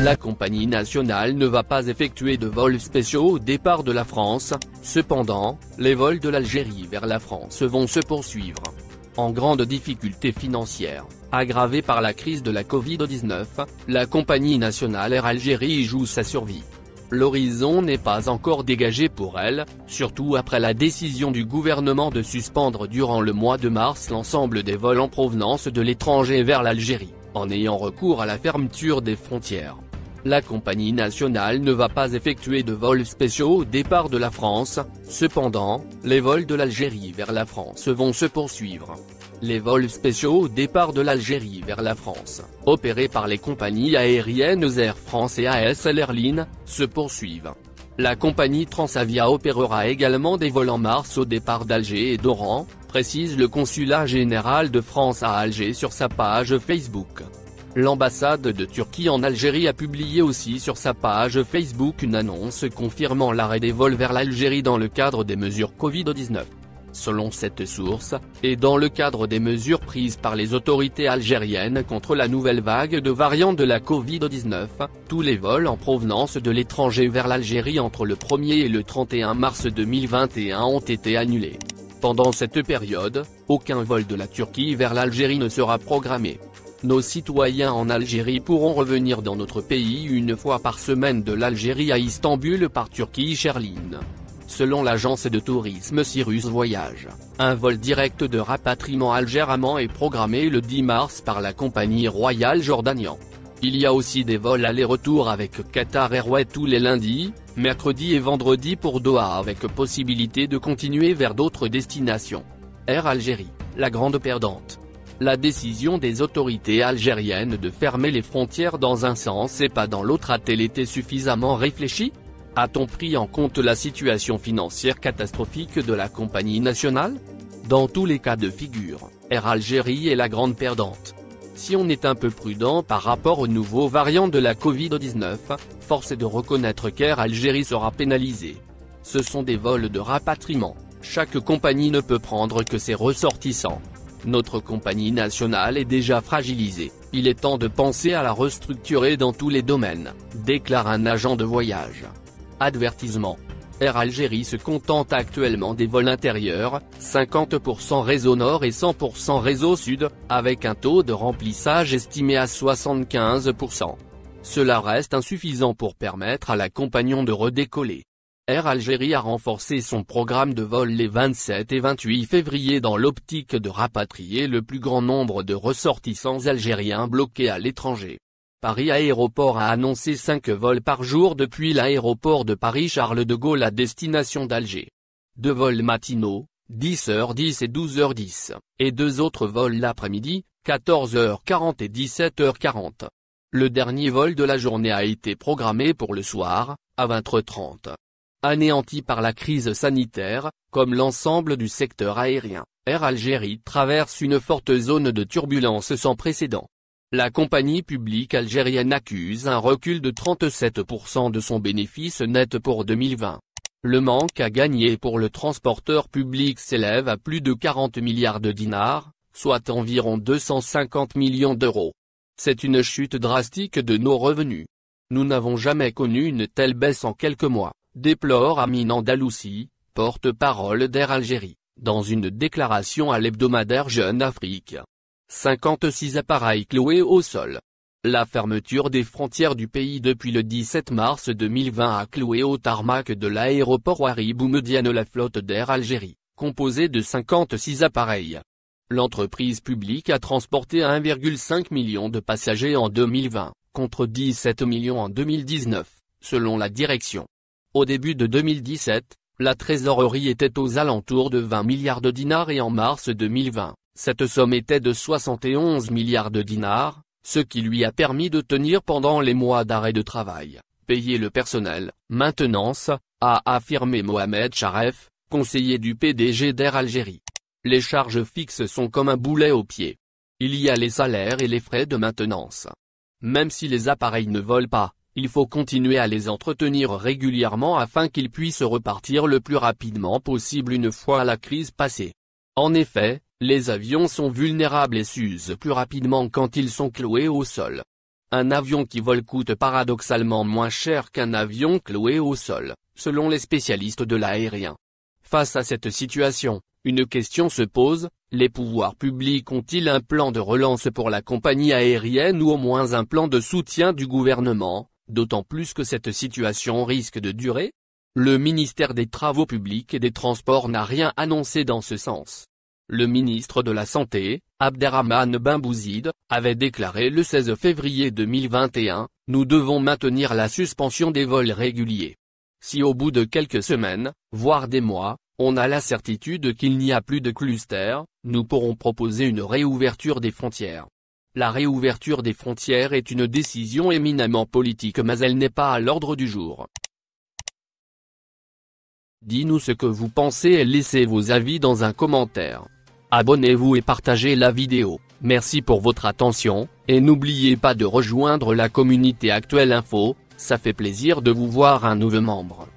La compagnie nationale ne va pas effectuer de vols spéciaux au départ de la France. Cependant, les vols de l'Algérie vers la France vont se poursuivre. En grande difficulté financière, aggravée par la crise de la Covid-19, la compagnie nationale Air Algérie joue sa survie. L'horizon n'est pas encore dégagé pour elle, surtout après la décision du gouvernement de suspendre durant le mois de mars l'ensemble des vols en provenance de l'étranger vers l'Algérie, en ayant recours à la fermeture des frontières. La compagnie nationale ne va pas effectuer de vols spéciaux au départ de la France. Cependant, les vols de l'Algérie vers la France vont se poursuivre. Les vols spéciaux au départ de l'Algérie vers la France, opérés par les compagnies aériennes Air France et ASL Airlines, se poursuivent. La compagnie Transavia opérera également des vols en mars au départ d'Alger et d'Oran, précise le consulat général de France à Alger sur sa page Facebook. L'ambassade de Turquie en Algérie a publié aussi sur sa page Facebook une annonce confirmant l'arrêt des vols vers l'Algérie dans le cadre des mesures Covid-19. Selon cette source, et dans le cadre des mesures prises par les autorités algériennes contre la nouvelle vague de variants de la Covid-19, tous les vols en provenance de l'étranger vers l'Algérie entre le 1er et le 31 mars 2021 ont été annulés. Pendant cette période, aucun vol de la Turquie vers l'Algérie ne sera programmé. Nos citoyens en Algérie pourront revenir dans notre pays une fois par semaine de l'Algérie à Istanbul par Turkish Airlines. Selon l'agence de tourisme Cirrus Voyage, un vol direct de rapatriement Alger-Amman est programmé le 10 mars par la compagnie Royal Jordanian. Il y a aussi des vols aller-retour avec Qatar Airways tous les lundis, mercredis et vendredis pour Doha avec possibilité de continuer vers d'autres destinations. Air Algérie, la grande perdante. La décision des autorités algériennes de fermer les frontières dans un sens et pas dans l'autre a-t-elle été suffisamment réfléchie ? A-t-on pris en compte la situation financière catastrophique de la compagnie nationale ? Dans tous les cas de figure, Air Algérie est la grande perdante. Si on est un peu prudent par rapport aux nouveaux variants de la Covid-19, force est de reconnaître qu'Air Algérie sera pénalisée. Ce sont des vols de rapatriement, chaque compagnie ne peut prendre que ses ressortissants. Notre compagnie nationale est déjà fragilisée, il est temps de penser à la restructurer dans tous les domaines, déclare un agent de voyage. Avertissement. Air Algérie se contente actuellement des vols intérieurs, 50% réseau nord et 100% réseau sud, avec un taux de remplissage estimé à 75%. Cela reste insuffisant pour permettre à la compagnie de redécoller. Air Algérie a renforcé son programme de vol les 27 et 28 février dans l'optique de rapatrier le plus grand nombre de ressortissants algériens bloqués à l'étranger. Paris Aéroport a annoncé 5 vols par jour depuis l'aéroport de Paris-Charles de Gaulle à destination d'Alger. 2 vols matinaux, 10h10 et 12h10, et 2 autres vols l'après-midi, 14h40 et 17h40. Le dernier vol de la journée a été programmé pour le soir, à 20h30. Anéanti par la crise sanitaire, comme l'ensemble du secteur aérien, Air Algérie traverse une forte zone de turbulence sans précédent. La compagnie publique algérienne accuse un recul de 37% de son bénéfice net pour 2020. Le manque à gagner pour le transporteur public s'élève à plus de 40 milliards de dinars, soit environ 250 millions d'euros. C'est une chute drastique de nos revenus. Nous n'avons jamais connu une telle baisse en quelques mois, déplore Amine Andalousi, porte-parole d'Air Algérie, dans une déclaration à l'hebdomadaire Jeune Afrique. 56 appareils cloués au sol. La fermeture des frontières du pays depuis le 17 mars 2020 a cloué au tarmac de l'aéroport Ouari Boumedienne la flotte d'Air Algérie, composée de 56 appareils. L'entreprise publique a transporté 1,5 million de passagers en 2020, contre 17 millions en 2019, selon la direction. Au début de 2017, la trésorerie était aux alentours de 20 milliards de dinars et en mars 2020, cette somme était de 71 milliards de dinars, ce qui lui a permis de tenir pendant les mois d'arrêt de travail, payer le personnel, maintenance, a affirmé Mohamed Charef, conseiller du PDG d'Air Algérie. Les charges fixes sont comme un boulet au pied. Il y a les salaires et les frais de maintenance. Même si les appareils ne volent pas, il faut continuer à les entretenir régulièrement afin qu'ils puissent repartir le plus rapidement possible une fois la crise passée. En effet, les avions sont vulnérables et s'usent plus rapidement quand ils sont cloués au sol. un avion qui vole coûte paradoxalement moins cher qu'un avion cloué au sol, selon les spécialistes de l'aérien. Face à cette situation, une question se pose, les pouvoirs publics ont-ils un plan de relance pour la compagnie aérienne ou au moins un plan de soutien du gouvernement, d'autant plus que cette situation risque de durer? Le ministère des Travaux publics et des Transports n'a rien annoncé dans ce sens. Le ministre de la Santé, Abderrahmane Benbouzid, avait déclaré le 16 février 2021, « Nous devons maintenir la suspension des vols réguliers. Si au bout de quelques semaines, voire des mois, on a la certitude qu'il n'y a plus de cluster, nous pourrons proposer une réouverture des frontières. » La réouverture des frontières est une décision éminemment politique mais elle n'est pas à l'ordre du jour. Dis-nous ce que vous pensez et laissez vos avis dans un commentaire. Abonnez-vous et partagez la vidéo. Merci pour votre attention, et n'oubliez pas de rejoindre la communauté Actuel Info, ça fait plaisir de vous voir un nouveau membre.